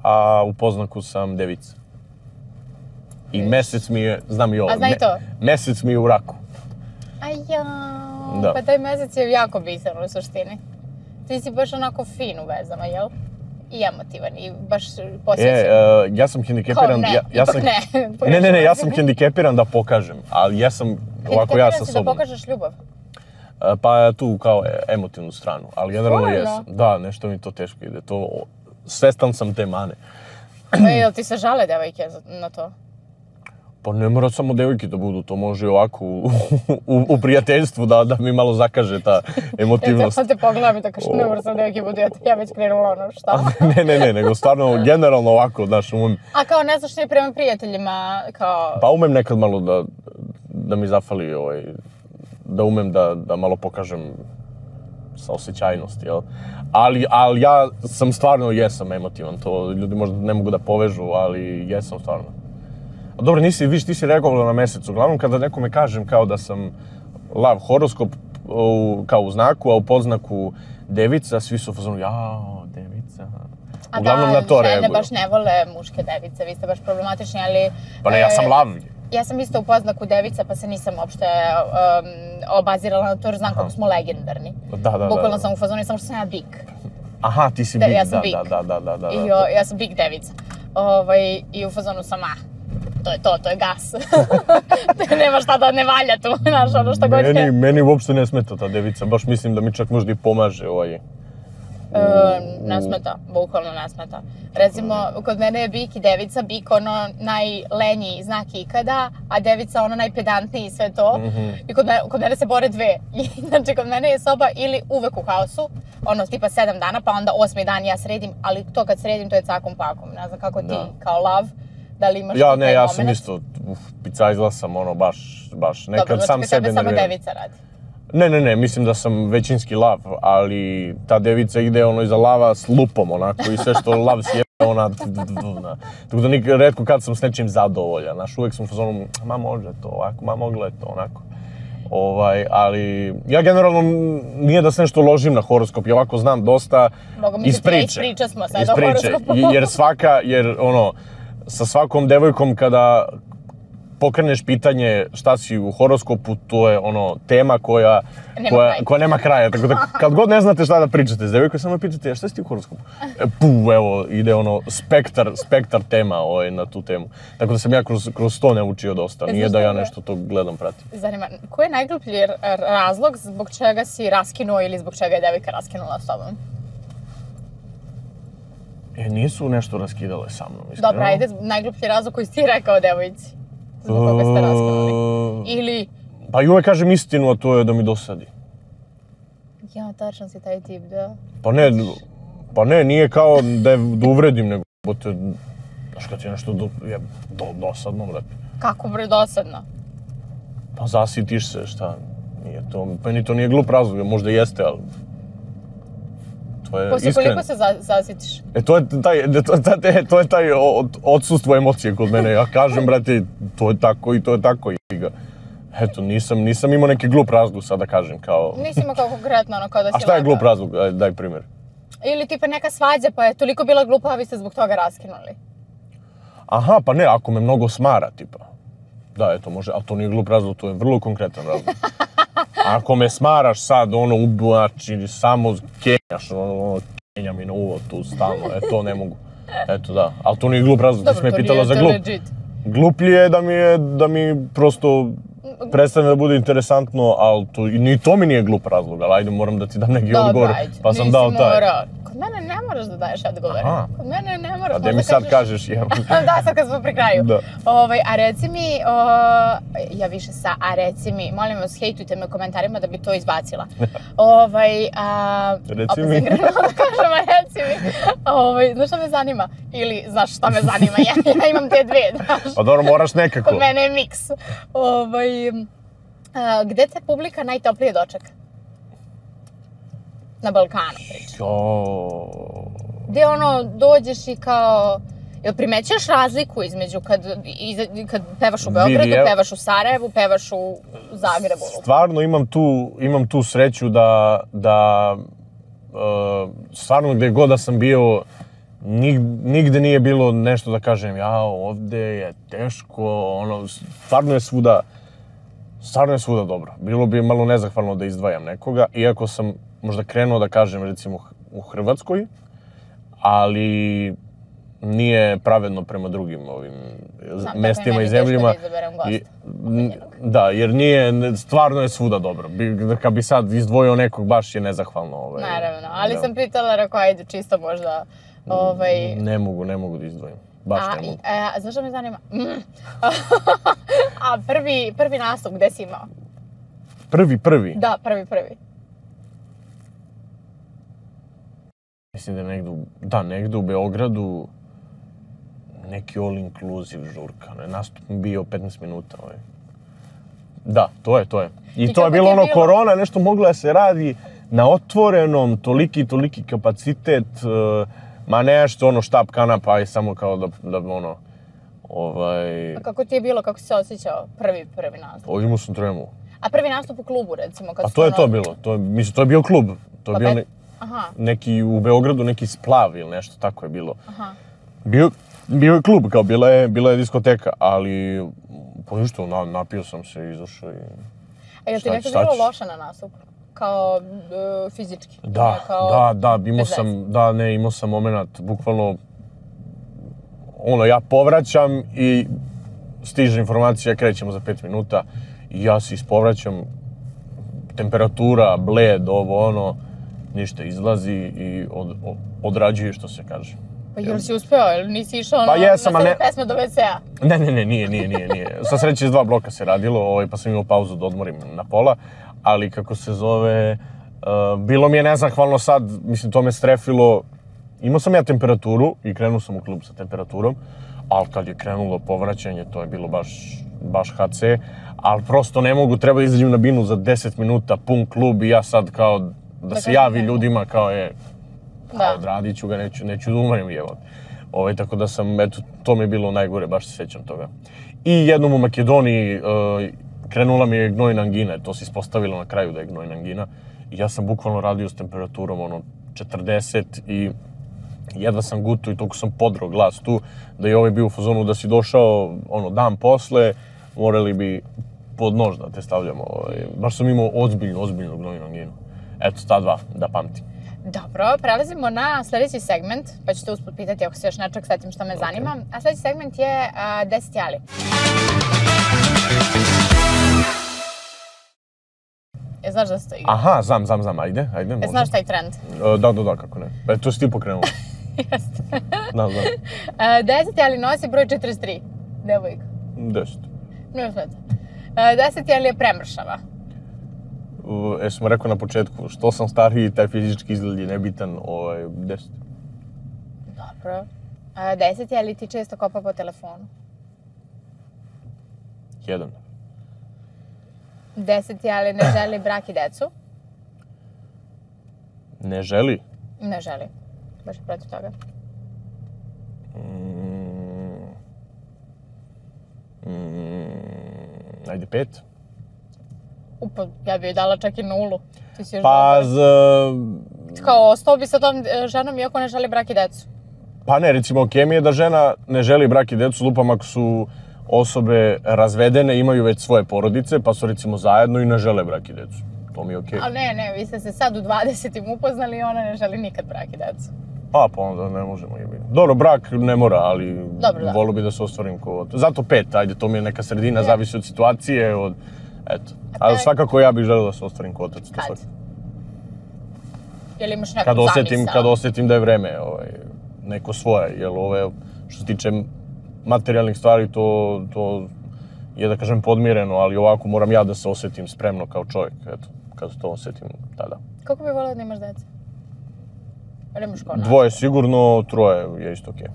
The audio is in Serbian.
a u Poznaku sam devica. I mesec mi je, znam i ovo, A zna i to? mesec mi je u raku. Pa taj mesec je jako bitan u suštini. Ti si baš onako fin u vezama, jel? I emotivan i baš posvećen. Ja sam hendikepiran... Ne. Ja sam hendikepiran da pokažem, ali ja sam ovako ja sa sobom. Hendikepiran si da pokažeš ljubav? Pa tu kao emotivnu stranu, ali generalno jesam. Da, nešto mi to teško ide, svestan sam te mane. Jel ti se žale devojke na to? Pa ne mora samo devojke da budu, to može i ovako u prijateljstvu da mi malo zakaže ta emotivnost. Ja te pogledam i da kažem, ne mora samo devojke budu, ja već krenula ono, šta? Ne, nego stvarno generalno ovako, znaš, umem... A kao ne znaš ni prema prijateljima, kao... Pa umem nekad malo da mi zafali, da umem da malo pokažem saosećajnost, jel? Ali ja sam stvarno jesam emotivan, to ljudi možda ne mogu da povežu, ali jesam stvarno. Dobro, ti si reagovala na mesec. Uglavnom, kada nekome kažem kao da sam lav horoskop kao u znaku, a u Poznaku devica, svi su u fazonu, jao, devica. Uglavnom na to reaguju. Žene baš ne vole muške device, vi ste baš problematični, ali... Pa ne, ja sam lav. Ja sam isto u Poznaku devica, pa se nisam uopšte obazirala na to, jer znam kako smo legendarni. Da. Bukvalno sam u fazonu, samo što sam ja bik. Aha, ti si bik, Ja sam bik. Da. I ja sam bik devica. I u fazonu sam, to je gas. Nema šta da ne valja tu, znaš, ono što god je. Meni uopšte ne smeta ta devica, baš mislim da mi čak možda i pomaže Ne smeta, bukvalno ne smeta. Recimo, kod mene je bik i devica, bik ono najlenjiji znak ikada, a devica ono najpedantniji i sve to. I kod mene se bore dve. Znači, kod mene je soba ili uvek u haosu, ono tipa 7 dana, pa onda 8. dan ja sredim, ali to kad sredim to je cakom pakom. Ne znam kako ti kao lav, da li imaš ti taj moment? Ja sam isto, picajzla sam ono baš, nekad sam sebe nerviram. Dobro, znači samo devica radi. Ne, mislim da sam većinski lav, ali ta devica ide ono iza lava s lupom onako i sve što lav sjebe ona... Tako da retko kad sam s nečim zadovoljan, znaš, uvek sam u fazonu, ma može to ovako, ma moglo je to onako. Ali ja generalno nije da se nešto ložim na horoskop, ja ovako znam dosta iz priče. Ispriča smo sad o horoskopu. Jer sa svakom devojkom kada pokreneš pitanje šta si u horoskopu, to je tema koja nema kraja. Tako da kad god ne znate šta da pričate s devojkom, samo pitate, šta si ti u horoskopu? Evo, ide spektar tema na tu temu. Tako da sam ja kroz to naučio dosta, nije da ja nešto to gledam, pratim. Zanima, koji je najgluplji razlog zbog čega si raskinuo ili zbog čega je devojka raskinula s tobom? Nisu nešto raskidale sa mnom, iskreno. Dobra, ajde, najgluplji razlog koji si ti rekao devojci. Zbog koga ste raskinuli. Ili... Pa i uvek kažem istinu, a to je da mi dosadi. Ja, tačno si taj tip, da. Pa ne, nije kao da uvredim, nego znaš kad ti je nešto dosadno, brate. Kako bre dosadno? Pa zasitiš se, šta, nije to, meni to nije glup razlog, možda jeste, ali... Posle koliko se zasitiš? To je taj odsustvo emocije kod mene. Ja kažem, brate, to je tako i to je tako. Eto, nisam imao neki glup razlog sad da kažem kao... Nisi imao kao konkretno ono kao da si lagao. A šta je glup razlog? Daj primjer. Ili tipa neka svađa pa je toliko bila glupa, a vi ste zbog toga raskinuli. Aha, pa ne, ako me mnogo smara, tipa. Da, eto, može, ali to nije glup razlog, to je vrlo konkretan razlog. Ako me smaraš sad, znači, samo kenjaš, kenja mi na uvod tu stalno, to ne mogu. Eto, da, ali to nije glup razlog, ti si me pitala za glup. Gluplji je da mi prosto prestane da bude interesantno, ali ni to mi nije glup razlog, ali ajde, moram da ti dam neki odgovor, pa sam dao taj. Kod mene ne moraš da daješ odgovore. Kod mene ne moraš. A gde mi sad kažeš, jel? Da, sad kad smo pri kraju. A reci mi, molim vas, hejtujte me u komentarima da bi to izbacila. Reci mi. Opet sam krenula da kažem, a reci mi. Znaš šta me zanima? Ili znaš šta me zanima? Ja imam te dve, znaš. Pa dobro, moraš nekako. Kod mene je miks. Gde te publika najtoplije dočeka? Na Balkanu pričam. Gde dođeš i kao... Jel primećaš razliku između kad pevaš u Beogradu, pevaš u Sarajevu, pevaš u Zagrebu? Stvarno imam tu sreću da stvarno gde god da sam bio Nigde nije bilo nešto da kažem, ovde je teško, ono, stvarno je svuda dobro. Bilo bi malo nezahvalno da izdvajam nekoga, iako sam možda krenuo da kažem, recimo, u Hrvatskoj, ali nije pravedno prema drugim ovim mestima i zemljima. Da izaberem gosta. Da, jer stvarno je svuda dobro. Kad bi sad izdvojio nekog, baš je nezahvalno. Naravno, ali sam pitala, rekao, ajde, čisto možda... Ne mogu da izdvojim. Baš ne mogu. Znaš što me zanima? A prvi nastup, gde si imao? Prvi? Da, prvi. Mislim da je negde u Beogradu neki all inclusive žurka. Nastup mi bio 15 minuta. Da, to je. I to je bilo ono korona, nešto moglo da se radi na otvorenom, toliki kapacitet, ma nešto, ono, štap kanapa i samo kao da ono, A kako ti je bilo, kako si se osjećao prvi nastup? Imao sam tremu. A prvi nastup u klubu, recimo? A to je to bilo. Mislim, to je bio klub. To je bio neki u Beogradu, neki Splav ili nešto, tako je bilo. Bio je klub, kao bila je diskoteka, ali pa ništa, napio sam se i izašao i... A je li ti nekad bilo loša na nastupu? Kao fizički? Da, imao sam moment, bukvalno, ono, ja povraćam i stiže informacija, krećemo za 5 minuta i ja se ispovraćam, temperatura, bled, ovo, ono, ništa, izlazi i odrađuje, što se kaže. Pa jel si uspeo, ili nisi išao na 7 pesme do WC-a? Ne, nije. Sa sreće iz 2 bloka se radilo, pa sam imao pauzu da odmorim na pola, ali kako se zove, bilo mi je nezahvalno sad, mislim, to me strefilo. Imao sam ja temperaturu i krenuo sam u klub sa temperaturom, ali kad je krenulo povraćanje, to je bilo baš HC, ali prosto ne mogu, treba da izađem na binu za 10 minuta, pun klub i ja sad kao da se javi ljudima kao odradit ću ga, neću da umrem, evo. Tako da sam, eto, to mi je bilo najgore, baš se sjećam toga. I jednom u Makedoniji krenula mi je gnojna angina, to se ispostavilo na kraju da je gnojna angina. I ja sam bukvalno radio s temperaturom, 40 i jedva sam guto i toliko sam podrao glas tu, da je ovaj bio u fazonu da si došao, dan posle, morali bi pod nož da te stavljamo. Baš sam imao ozbiljnu gnojnu anginu. Eto, ta dva, da pamtim. Dobro, prelazimo na sljedeći segment, pa ću te usput pitati ako se još nečeg setim što me zanima. A sljedeći segment je 10 jali. Znaš da se to igra? Aha, znam, ajde. Znaš taj trend? Da, kako ne. To si ti pokrenula. Jeste. Da. 10 jali nosi broj 43, devojka. 10. Nije smeta. 10 jali je premršava. Smo rekao na početku, što sam stariji, taj fizički izgled je nebitan, 10. Dobro. 10 je li ti često kopa po telefonu? 1. 10 je li ne želi brak i decu? Ne želi? Ne želi. Baš je protiv toga. Ajde 5. Pa ja bi joj dala čak i 0. Ti si još pa kao, ostao bi sa tom ženom iako ne želi brak i decu. Pa ne, recimo, okej mi je da žena ne želi brak i decu, lupam ako su osobe razvedene, imaju već svoje porodice, pa su recimo zajedno i ne žele brak i decu. To mi je okej. Ali ne, vi ste se sad u 20-im upoznali i ona ne želi nikad brak i decu. Pa onda ne možemo i biti. Dobro, brak ne mora, ali volio bi da se ostvarim kao... Zato 5, ajde, to mi je neka sredina, zavisi od situacije, od... Eto. Ali svakako ja bih želeo da se ostvarim kao otac. Kad? Jel imaš neku zamisao? Kad osjetim da je vreme neko svoje, jer što se tiče materijalnih stvari, to je, da kažem, podmireno, ali ovako moram ja da se osjetim spremno kao čovjek, eto, kad to osjetim tada. Kako bi volio da imaš dece? Ili imaš kao 2 sigurno, 3 je isto okej.